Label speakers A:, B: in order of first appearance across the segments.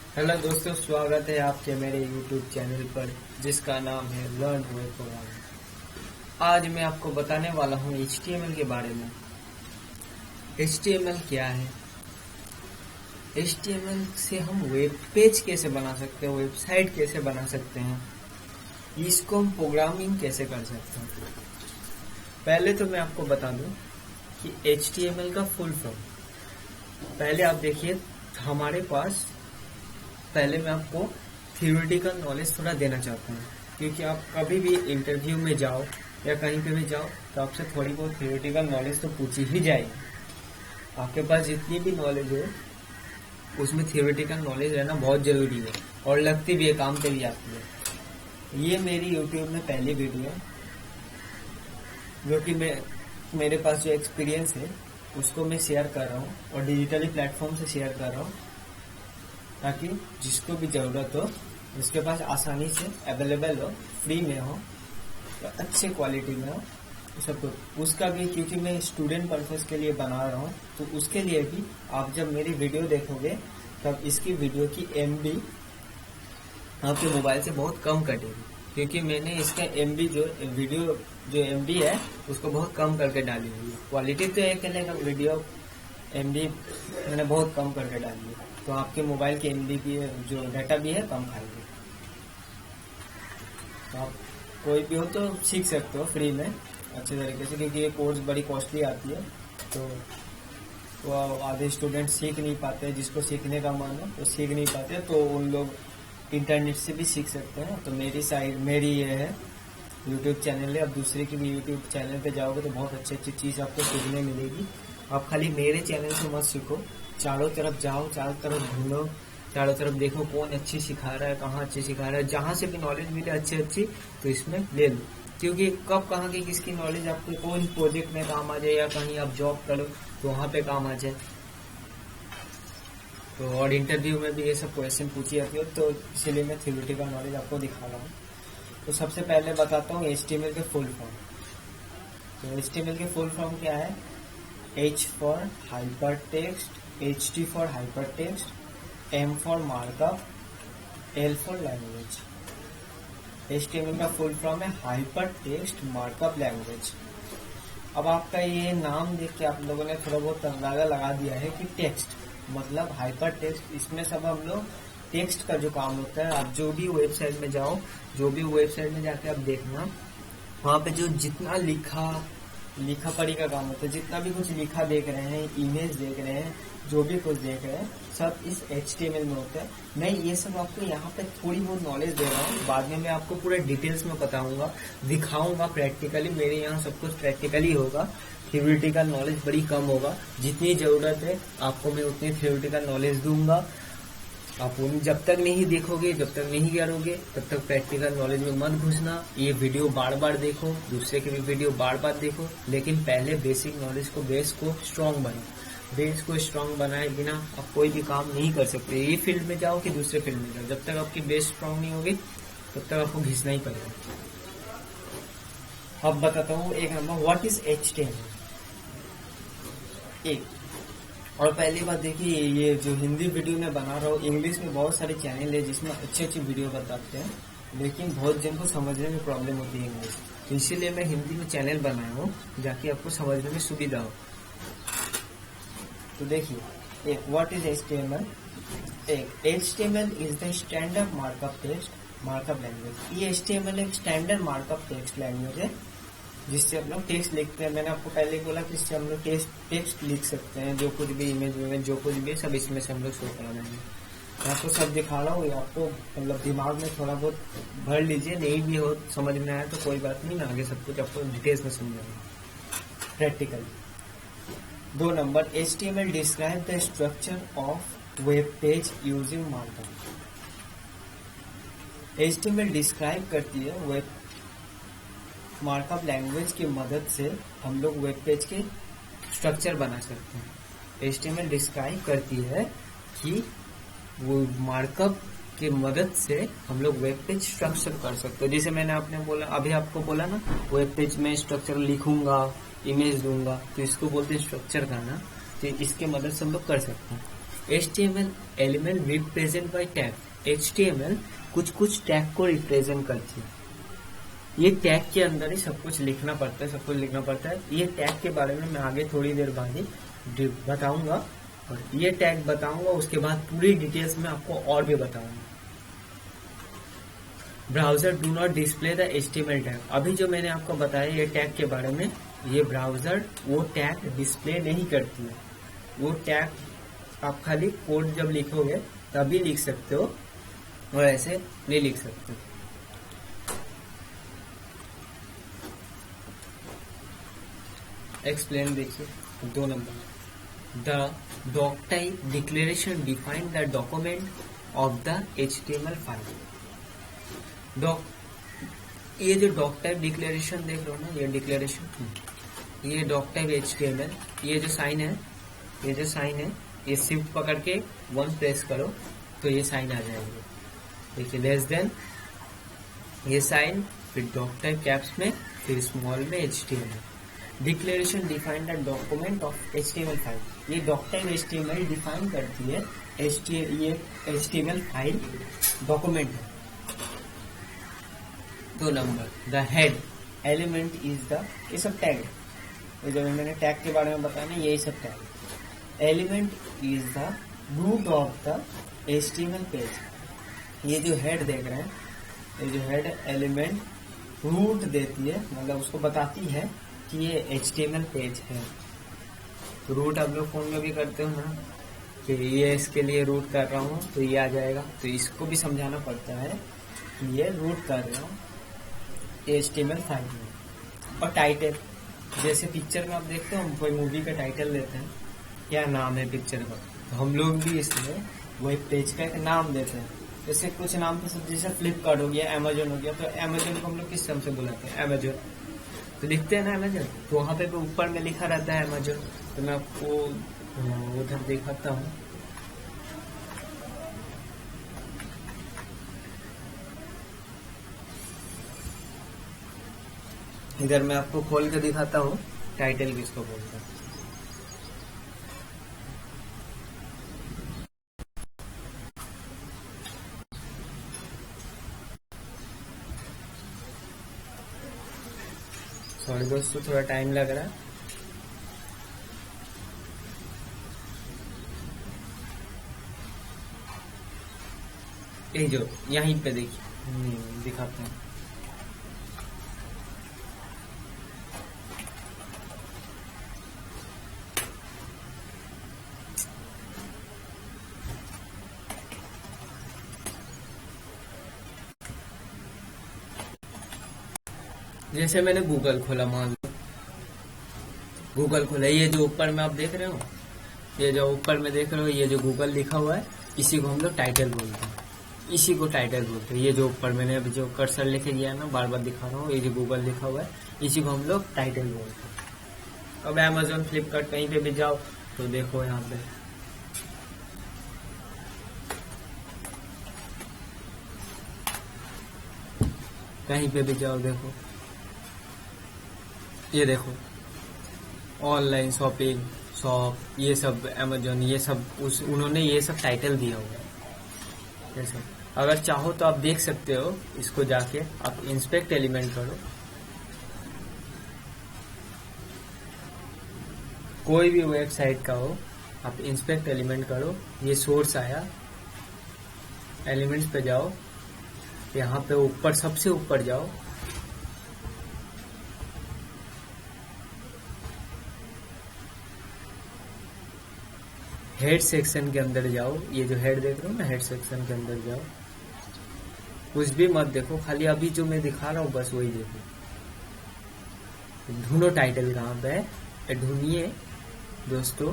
A: Hello दोस्तों, स्वागत है आपके मेरे YouTube चैनल पर जिसका नाम है लर्न वेब प्रोग्रामिंग। आज मैं आपको बताने वाला हूँ HTML के बारे में। HTML क्या है? HTML से हम वेब पेज कैसे बना सकते हैं, वेबसाइट कैसे बना सकते हैं, इसको हम प्रोग्रामिंग कैसे कर सकते हैं। पहले तो मैं आपको बता दूं कि HTML का फुल फॉर्म पहले आप देखिए हमारे पास। पहले मैं आपको थियोरेटिकल नॉलेज थोड़ा देना चाहता हूँ, क्योंकि आप कभी भी इंटरव्यू में जाओ या कहीं पे भी जाओ तो आपसे थोड़ी बहुत थियोरेटिकल नॉलेज तो पूछी ही जाएगी। आपके पास जितनी भी नॉलेज हो उसमें थियोरेटिकल नॉलेज रहना बहुत जरूरी है और लगती भी है, काम पे भी आती है। ये मेरी यूट्यूब में पहली वीडियो है जो कि मेरे पास जो एक्सपीरियंस है उसको मैं शेयर कर रहा हूँ और डिजिटली प्लेटफॉर्म से शेयर कर रहा हूँ, ताकि जिसको भी ज़रूरत हो उसके पास आसानी से अवेलेबल हो, फ्री में हो, तो अच्छे क्वालिटी में हो सब कुछ। उसका भी क्योंकि मैं स्टूडेंट पर्पस के लिए बना रहा हूँ, तो उसके लिए भी आप जब मेरी वीडियो देखोगे तब इसकी वीडियो की MB आपके मोबाइल से बहुत कम कटेगी, क्योंकि मैंने इसका MB जो वीडियो जो MB है उसको बहुत कम करके डाली हुई है। क्वालिटी तो एक है, वीडियो MB मैंने बहुत कम करके डाली है, तो आपके मोबाइल के MB की जो डाटा भी है कम खाएगी। तो आप कोई भी हो तो सीख सकते हो फ्री में अच्छे तरीके से, क्योंकि ये कोर्स बड़ी कॉस्टली आती है, तो वो आधे स्टूडेंट सीख नहीं पाते। जिसको सीखने का मन है वो सीख नहीं पाते, तो उन लोग इंटरनेट से भी सीख सकते हैं। तो मेरी ये है यूट्यूब चैनल है। अब दूसरे की भी यूट्यूब चैनल पे जाओगे तो बहुत अच्छी अच्छी चीज़ आपको सीखने मिलेगी। आप खाली मेरे चैनल से मत सीखो, चारों तरफ जाओ, चारों तरफ घूमो, चारों तरफ देखो कौन अच्छी सिखा रहा है, कहाँ अच्छी सिखा रहा है। जहाँ से भी नॉलेज मिले अच्छी तो इसमें ले लो, क्योंकि कब कहाँ की किसकी नॉलेज आपको कौन प्रोजेक्ट में काम आ जाए या कहीं आप जॉब करो तो वहाँ पे काम आ जाए। तो और इंटरव्यू में भी ये सब क्वेश्चन पूछी जाती है, तो इसीलिए मैं थ्योरेटिकल नॉलेज आपको दिखा रहा हूँ। तो सबसे पहले बताता हूँ HTML के फुल फॉर्म। तो HTML के फुल फॉर्म क्या है? H for hyper text, HT for hyper text, M for markup, L for language. HTML का फुल फॉर्म है हाइपर टेक्स्ट मार्कअप लैंग्वेज। अब आपका ये नाम देख के आप लोगों ने थोड़ा बहुत अंदाजा लगा दिया है कि टेक्स्ट मतलब हाइपर टेक्स्ट। इसमें सब हम लोग टेक्स्ट का जो काम होता है, आप जो भी वेबसाइट में जाओ, जो भी वेबसाइट में जाके आप देखना, वहाँ पे जो जितना लिखा पढ़ी का काम होता है, जितना भी कुछ लिखा देख रहे हैं, इमेज देख रहे हैं, जो भी कुछ देख रहे हैं, सब इस HTML में होता है। मैं ये सब आपको यहाँ पे थोड़ी बहुत नॉलेज दे रहा हूँ, बाद में मैं आपको पूरे डिटेल्स में बताऊंगा, दिखाऊंगा प्रैक्टिकली। मेरे यहाँ सब कुछ प्रैक्टिकली होगा, थ्योरेटिकल नॉलेज बड़ी कम होगा। जितनी ज़रूरत है आपको मैं उतनी थ्योरेटिकल नॉलेज दूंगा। आप उन जब तक नहीं देखोगे, जब तक नहीं करोगे, तब तक प्रैक्टिकल नॉलेज में मत घुसना। ये वीडियो बार बार देखो, दूसरे की भी वीडियो बार बार देखो, लेकिन पहले बेसिक नॉलेज को, बेस को स्ट्रांग बनाओ। बेस को स्ट्रांग बनाए बिना आप कोई भी काम नहीं कर सकते। ये फील्ड में जाओ कि दूसरे फील्ड में जाओ, जब तक आपकी बेस स्ट्रांग नहीं होगी तब तक आपको घिसना ही पड़ेगा। अब बताता हूँ एक नंबर, व्हाट इज HTML। एक और पहली बात देखिए, ये जो हिंदी वीडियो में बना रहा हूँ, इंग्लिश में बहुत सारे चैनल है जिसमें अच्छी अच्छी वीडियो बताते हैं, लेकिन बहुत जन को समझने में प्रॉब्लम होती है इंग्लिश। तो इसीलिए मैं हिंदी में चैनल बनाया हूँ, जाके आपको समझने में सुविधा हो। तो देखिए, एक व्हाट इज HTML। एक HTML is the standard markup text markup language. ये HTML एक स्टैंडर्ड मार्कअप टेक्स्ट लैंग्वेज है जिससे हम लोग टेक्स्ट लिखते हैं। मैंने आपको पहले बोला कि इससे हम लोग टेक्स्ट लिख सकते हैं, जो कुछ भी इमेज में जो कुछ भी सब इसमें से हम लोग शो करा देंगे। मैं आपको सब दिखा रहा हूँ, आपको मतलब दिमाग में थोड़ा बहुत भर लीजिए, नहीं भी हो समझ में आया तो कोई बात नहीं, आगे सब कुछ आपको डिटेल्स में समझाऊंगा practically. 2 number, HTML describe the structure of web page using markup. HTML describe करती है वेब मार्कअप लैंग्वेज की मदद से हम लोग वेब पेज के स्ट्रक्चर बना सकते हैं। HTML डिस्क्राइब करती है कि वो मार्कअप की मदद से हम लोग वेब पेज स्ट्रक्चर कर सकते हैं। जैसे मैंने अभी आपको बोला ना, वेब पेज में स्ट्रक्चर लिखूंगा, इमेज दूंगा, तो इसको बोलते हैं स्ट्रक्चर करना। तो इसके मदद से हम लोग कर सकते हैं। HTML element represent by tag. HTML कुछ टैग को रिप्रेजेंट करती है। ये टैग के अंदर ही सब कुछ लिखना पड़ता है, सब कुछ लिखना पड़ता है। ये टैग के बारे में मैं आगे थोड़ी देर बाद ही बताऊंगा, और ये टैग बताऊंगा, उसके बाद पूरी डिटेल्स में आपको और भी बताऊंगा। Browser do not display the HTML tag. अभी जो मैंने आपको बताया ये टैग के बारे में, ये ब्राउजर वो टैग डिस्प्ले नहीं करती है। वो टैग आप खाली कोड जब लिखोगे तभी लिख सकते हो, और ऐसे नहीं लिख सकते। एक्सप्लेन देखिए 2 number. The doc type declaration define the document of the HTML file. ये जो डॉक टाइप डिक्लेरेशन देख रहे हो ना, ये डिक्लेरेशन, ये डॉक टाइप HTML, ये जो साइन है, ये शिफ्ट पकड़ के 1 प्रेस करो तो ये साइन आ जाएगी। देखिए लेस देन, ये साइन, फिर डॉक टाइप कैप्स में, फिर स्मॉल में HTML। Declaration define the document of HTML file. ये डॉक टाइप HTML डिफाइन करती है ये HTML फाइल डॉक्यूमेंट है। 2 number, the head element is the, ये सब टैग है। ये जो मैंने टैग के बारे में बताया ना, यही सब टैग है। Element is the root of the HTML page. ये जो हेड देख रहे हैं, ये जो हेड एलिमेंट रूट देती है, मतलब उसको बताती है कि ये HTML पेज है। रूट आप लोग फोन में भी करते हो ना, कि ये इसके लिए रूट कर रहा हूँ तो ये आ जाएगा, तो इसको भी समझाना पड़ता है कि ये रूट कर रहा हूँ HTML फाइल में। और टाइटल, जैसे पिक्चर में आप देखते हो, हम कोई मूवी का टाइटल देते हैं, क्या नाम है पिक्चर का, तो हम लोग भी इसमें वही पेज का एक नाम देते हैं। जैसे कुछ नाम तो सब, जैसे फ्लिपकार्ट हो गया, अमेजोन हो गया, तो अमेजोन को हम लोग किस नाम से बुलाते हैं, अमेजोन, तो लिखते हैं ना अमेजोन, तो वहां पे ऊपर में लिखा रहता है अमेजोन। तो मैं आपको उधर दिखाता हूँ, इधर मैं आपको खोल के दिखाता हूँ टाइटल किसको बोलते हैं। सॉरी दोस्तों, थोड़ा टाइम लग रहा है। ये जो यहीं पे देखिए, दिखाते हैं। जैसे मैंने गूगल खोला, मान लो गूगल खोला, ये जो ऊपर में आप देख रहे हो, ये जो ऊपर में देख रहे हो, ये जो गूगल लिखा हुआ है, इसी को हम लोग टाइटल बोलते हैं। इसी को टाइटल बोलते हैं। ये जो ऊपर मैंने अभी जो कर्सर लेके गया ना, बार बार दिखा रहा हूँ, ये जो गूगल लिखा हुआ है, इसी को हम लोग टाइटल बोलते हैं। अब अमेजोन, फ्लिपकार्ट कहीं पे भी जाओ तो देखो यहाँ पे कहीं पे भी जाओ, देखो ये देखो ऑनलाइन शॉपिंग, शॉप, ये सब अमेजोन, ये सब उन्होंने ये सब टाइटल दिया हुआ है। जैसे अगर चाहो तो आप देख सकते हो, इसको जाके आप इंस्पेक्ट एलिमेंट करो, कोई भी वेबसाइट का हो, आप इंस्पेक्ट एलिमेंट करो, ये सोर्स आया, एलिमेंट्स पे जाओ, यहाँ पे ऊपर सबसे ऊपर जाओ, हेड सेक्शन के अंदर जाओ, ये जो हेड देख रहे हो ना, हेड सेक्शन के अंदर जाओ, कुछ भी मत देखो, खाली अभी जो मैं दिखा रहा हूँ बस वही देखो। ढूंढो टाइटल कहाँ पे है, ढूंढिए दोस्तों,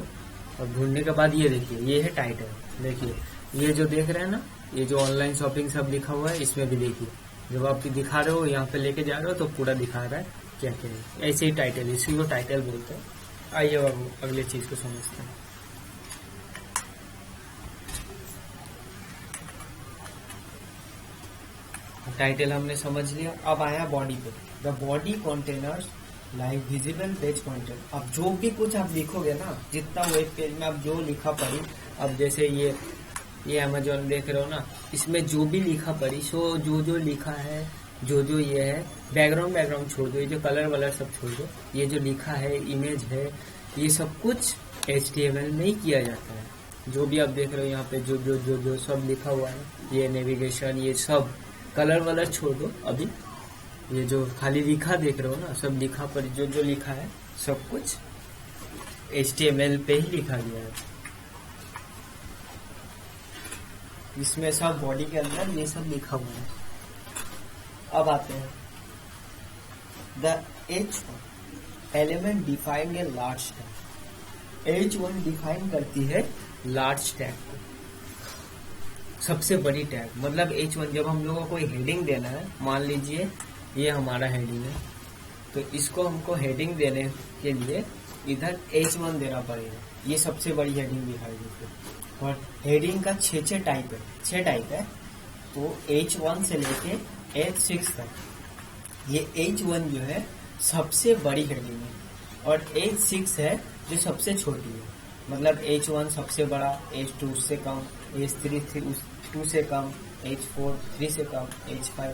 A: और ढूंढने के बाद ये देखिए, ये है टाइटल। देखिए ये जो देख रहे हैं ना, ये जो ऑनलाइन शॉपिंग सब लिखा हुआ है, इसमें भी देखिए, जब आप दिखा रहे हो यहाँ पे लेके जा रहे हो तो पूरा दिखा रहा है क्या क्या है। ऐसे ही टाइटल, इसी को टाइटल बोलते हैं। आइए अब अगले चीज को समझते हैं। टाइटल हमने समझ लिया, अब आया बॉडी पे। The body containers like visible page pointer. अब जो भी कुछ आप लिखोगे ना, जितना वेब पेज में आप जो लिखा पड़ी अब जैसे ये अमेजोन देख रहे हो ना, इसमें जो भी लिखा पड़ी सो जो लिखा है, जो ये है, बैकग्राउंड छोड़ दो, ये जो कलर वलर सब छोड़ दो, ये जो लिखा है, इमेज है, ये सब कुछ HTML में ही किया जाता है। जो भी आप देख रहे हो यहाँ पे जो सब लिखा हुआ है, ये नेविगेशन, ये सब कलर वलर छोड़ दो। अभी ये जो खाली लिखा देख रहे हो ना, सब लिखा पर जो लिखा है सब कुछ HTML पे ही लिखा गया है। इसमें सब बॉडी के अंदर ये सब लिखा हुआ है। अब आते हैं the H1 element defined a large tag. H1 define करती है लार्ज टैग को, सबसे बड़ी टैग। मतलब H1 जब हम लोगों को कोई हेडिंग देना है, मान लीजिए ये हमारा हेडिंग है, तो इसको हमको हेडिंग देने के लिए इधर H1 देना पड़ेगा। ये सबसे बड़ी हेडिंग दिखाई देती है। और हेडिंग का 6 टाइप है, 6 टाइप है। तो H1 से लेके H6 तक ये H1 जो है सबसे बड़ी हेडिंग है, और H6 है जो सबसे छोटी है। मतलब H1 सबसे बड़ा, H2 उससे कम, H3 2 से कम, H4 3 से कम, H5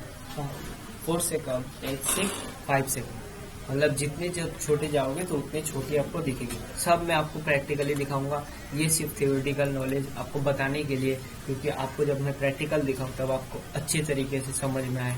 A: 4 से कम, H6 5 से कम। मतलब जितने जब छोटे जाओगे तो उतने छोटी आपको दिखेगी। सब मैं आपको प्रैक्टिकली दिखाऊंगा। ये सिर्फ थ्योरेटिकल नॉलेज आपको बताने के लिए, क्योंकि आपको जब मैं प्रैक्टिकल दिखाऊं तब आपको अच्छे तरीके से समझ में आए।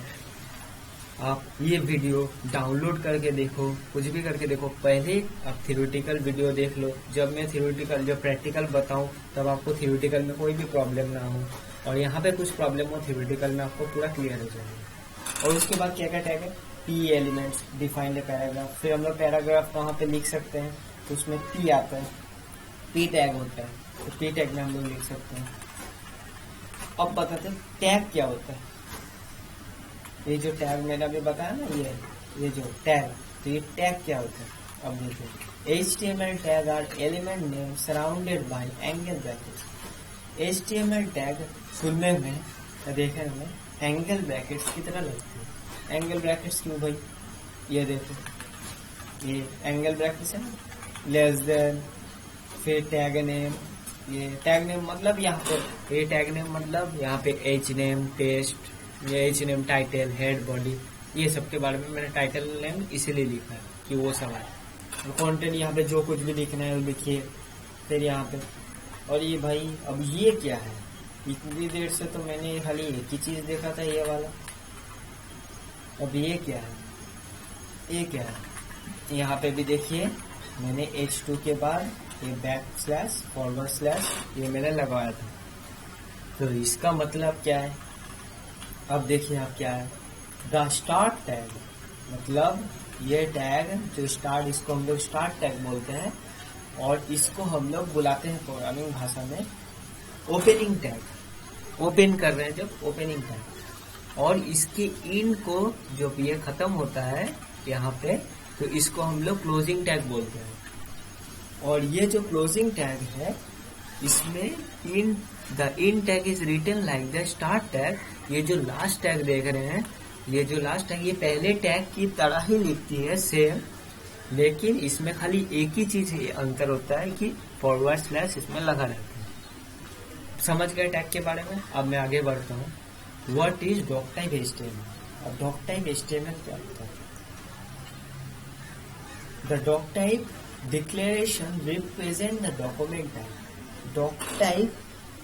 A: आप ये वीडियो डाउनलोड करके देखो, कुछ भी करके देखो, पहले आप थ्योरेटिकल वीडियो देख लो। जब मैं थ्योरेटिकल जब प्रैक्टिकल बताऊं तब आपको थ्योरेटिकल में कोई भी प्रॉब्लम ना हो, और यहाँ पे कुछ प्रॉब्लम हो थ्योरेटिकल में आपको पूरा क्लियर हो जाएगा। और उसके बाद क्या क्या टैग है, P एलिमेंट्स डिफाइंड पैराग्राफ। फिर हम लोग पैराग्राफ वहाँ पे लिख सकते हैं, तो उसमें P आता है, P टैग होता है, तो P टैग में हम लोग लिख सकते हैं। अब बताते हैं टैग क्या होता है। ये जो टैग मैंने अभी बताया ना, ये जो टैग, तो ये टैग क्या होता है अब देखिए। HTML tag are element name surrounded by angle brackets. HTML tag सुनने में, देखने में एंगल ब्रैकेट्स की तरह लगती है। एंगल ब्रैकेट्स क्यों भाई, ये देखो, ये एंगल ब्रैकेट्स है ना, लेस देन, फिर टैग नेम। ये टैग नेम मतलब यहाँ पे, ये टैग नेम मतलब यहाँ पे H नेम टेस्ट, ये H name title, head, body, ये सब के बारे में मैंने टाइटल नेम इसीलिए लिखा है कि वो सब है। कंटेंट यहाँ पे जो कुछ भी लिखना है वो लिखिए। फिर यहाँ पे, और ये भाई अब ये क्या है, इतनी देर से तो मैंने खाली एक ही चीज देखा था, ये वाला। अब ये क्या है, ये क्या है, यहाँ पे भी देखिए मैंने H2 के बाद ये बैक स्लैश फॉरवर्ड स्लैश ये मैंने लगवाया था। तो इसका मतलब क्या है, अब देखिए आप क्या है, द स्टार्ट टैग, मतलब ये टैग जो स्टार्ट, इसको हम लोग स्टार्ट टैग बोलते हैं, और इसको हम लोग बुलाते हैं प्रोग्रामिंग भाषा में ओपनिंग टैग। ओपन कर रहे हैं जब, ओपनिंग टैग। और इसके इन को जो ये खत्म होता है यहाँ पे, तो इसको हम लोग क्लोजिंग टैग बोलते हैं। और ये जो क्लोजिंग टैग है, इसमें end tag is written like the start tag. ये जो लास्ट टैग देख रहे हैं, ये जो लास्ट टैग, ये पहले टैग की तरह ही लिखती है सेम, लेकिन इसमें खाली एक ही चीज अंतर होता है कि फॉरवर्ड स्लैश इसमें लगा रहता है। समझ गए टैग के बारे में। अब मैं आगे बढ़ता हूँ। What is doc type HTML? अब doc type HTML क्या होता है? The doc type declaration represent the document type. Doc type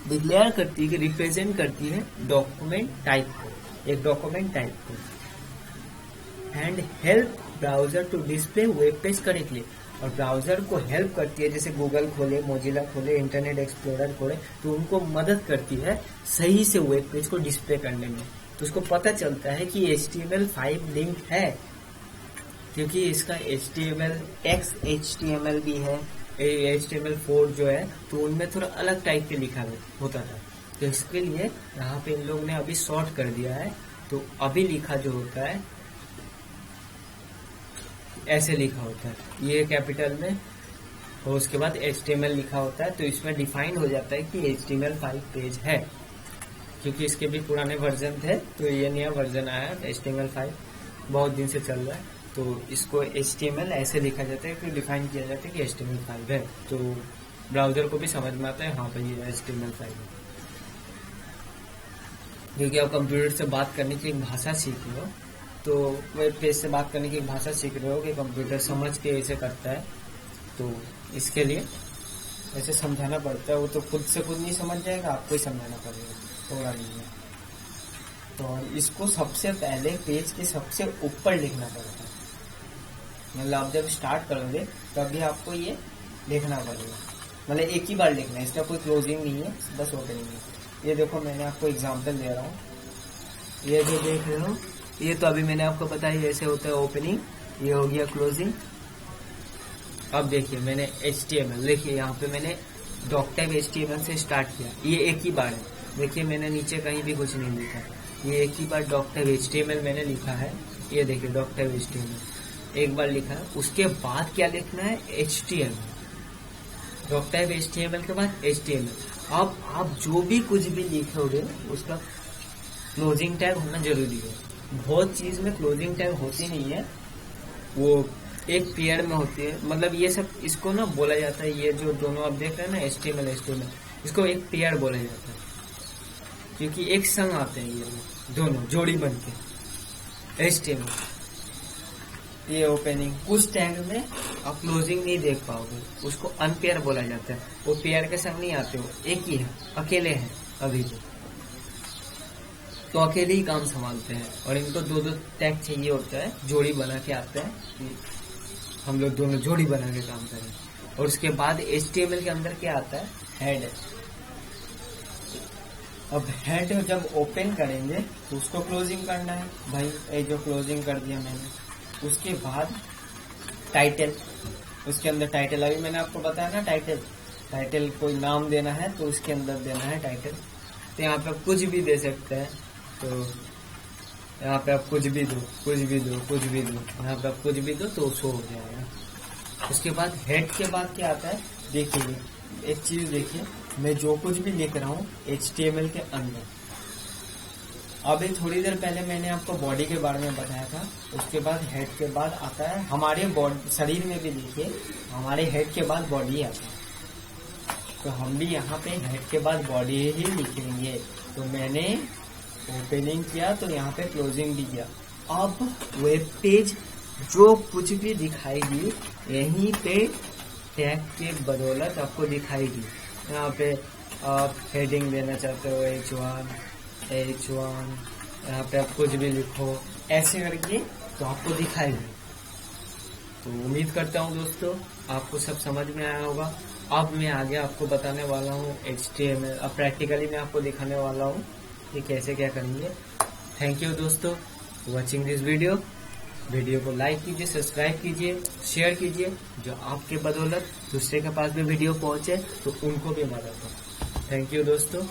A: declare करती है, रिप्रेजेंट करती है डॉक्यूमेंट टाइप को, एक डॉक्यूमेंट टाइप को, and help browser to display web page correctly. और ब्राउजर को हेल्प करती है, जैसे गूगल खोले, मोजिला खोले, इंटरनेट एक्सप्लोरर खोले, तो उनको मदद करती है सही से वेब पेज को डिस्प्ले करने में। तो उसको पता चलता है कि HTML5 लिंक है, क्योंकि इसका HTML टेक्स्ट HTML भी है, HTML4 जो है तो उनमें थोड़ा अलग टाइप के लिखा होता था। तो इसके लिए यहाँ पे इन लोग ने अभी शॉर्ट कर दिया है। तो अभी लिखा जो होता है ऐसे लिखा होता है, ये कैपिटल में, और उसके बाद HTML लिखा होता है। तो इसमें डिफाइन हो जाता है कि HTML5 पेज है, क्योंकि इसके भी पुराने वर्जन थे, तो ये नया वर्जन आया है HTML5, बहुत दिन से चल रहा है। तो इसको HTML ऐसे लिखा जाता है कि डिफाइन किया जाता है कि HTML5 है। तो ब्राउजर को भी समझ में आता है हाँ भाई ये HTML फाइल है, क्योंकि आप कंप्यूटर से बात करने की एक भाषा सीख रहे हो, तो वेब पेज से बात करने की एक भाषा सीख रहे हो कि कंप्यूटर समझ के ऐसे करता है, तो इसके लिए ऐसे समझाना पड़ता है। वो तो खुद से खुद नहीं समझ जाएगा, आपको ही समझाना पड़ेगा, थोड़ा नहीं है। तो इसको सबसे पहले पेज के सबसे ऊपर लिखना पड़ता है, मतलब आप जब स्टार्ट करोगे तभी आपको ये लिखना पड़ेगा, मतलब एक ही बार लिखना है, इसका कोई क्लोजिंग नहीं है, बस ओपनिंग है। ये देखो मैंने आपको एग्जांपल दे रहा हूँ, ये जो देख रहे हो ये तो अभी मैंने आपको बताया ऐसे होता है ओपनिंग, ये हो गया क्लोजिंग। अब देखिए मैंने HTML, देखिए यहाँ पे मैंने डॉकटाइप HTML से स्टार्ट किया, ये एक ही बार है, देखिए मैंने नीचे कहीं भी कुछ नहीं लिखा, ये एक ही बार डॉकटाइप HTML मैंने लिखा है, ये देखिए डॉकटाइप HTML एक बार लिखा है। उसके बाद क्या लिखना है HTML, डॉकटाइप HTML के बाद HTML। अब आप जो भी कुछ भी लिखोगे उसका क्लोजिंग टैग होना जरूरी है। बहुत चीज में क्लोजिंग टैग होती नहीं है, वो एक पेयर में होती है, मतलब ये सब इसको ना बोला जाता है, ये जो दोनों आप देख रहे हैं ना HTML इसको एक पेयर बोला जाता है, क्योंकि एक संग आते हैं ये दोनों जोड़ी बनके HTML। ये ओपनिंग, कुछ टैग में आप क्लोजिंग नहीं देख पाओगे, उसको अनपेयर बोला जाता है, वो पेयर के संग नहीं आते, हो एक ही है, अकेले हैं अभी तो अकेले ही काम संभालते हैं, और इनको दो दो टैग चाहिए होता है, जोड़ी बना के आता है कि हम लोग दोनों जोड़ी बना के काम करें। और उसके बाद HTML के अंदर क्या आता है, हेड। अब हेड जब ओपन करेंगे तो उसको क्लोजिंग करना है भाई, ये जो क्लोजिंग कर दिया मैंने। उसके बाद टाइटल, उसके अंदर टाइटल, अभी मैंने आपको बताया ना टाइटल कोई नाम देना है तो उसके अंदर देना है टाइटल। तो यहाँ पे आप कुछ भी दे सकते हैं, तो यहाँ पे आप कुछ भी दो, यहाँ पे आप कुछ भी दो तो शो हो जाएगा। उसके बाद हेड के बाद क्या आता है, देखिए एक चीज देखिए, मैं जो कुछ भी लिख रहा हूँ HTML के अंदर, अभी थोड़ी देर पहले मैंने आपको बॉडी के बारे में बताया था, उसके बाद हेड के बाद आता है हमारे शरीर में भी देखिए हमारे हेड के बाद बॉडी आता है, तो हम भी यहाँ पे हेड के बाद बॉडी ही लिखेंगे। तो मैंने ओपनिंग किया तो यहाँ पे क्लोजिंग भी किया। अब वेब पेज जो कुछ भी दिखाएगी यहीं पे टैग के बदौलत आपको दिखाएगी। यहाँ पे आप हेडिंग देना चाहते हो H1, यहाँ पे आप कुछ भी लिखो ऐसे करके तो आपको दिखाएगी। तो उम्मीद करता हूँ दोस्तों आपको सब समझ में आया होगा। अब मैं आगे आपको बताने वाला हूँ HTML, अब प्रैक्टिकली मैं आपको दिखाने वाला हूँ कि कैसे क्या करेंगे। थैंक यू दोस्तों वॉचिंग दिस वीडियो को लाइक कीजिए, सब्सक्राइब कीजिए, शेयर कीजिए, जो आपके बदौलत दूसरे के पास भी वीडियो पहुंचे तो उनको भी मदद हो। थैंक यू दोस्तों।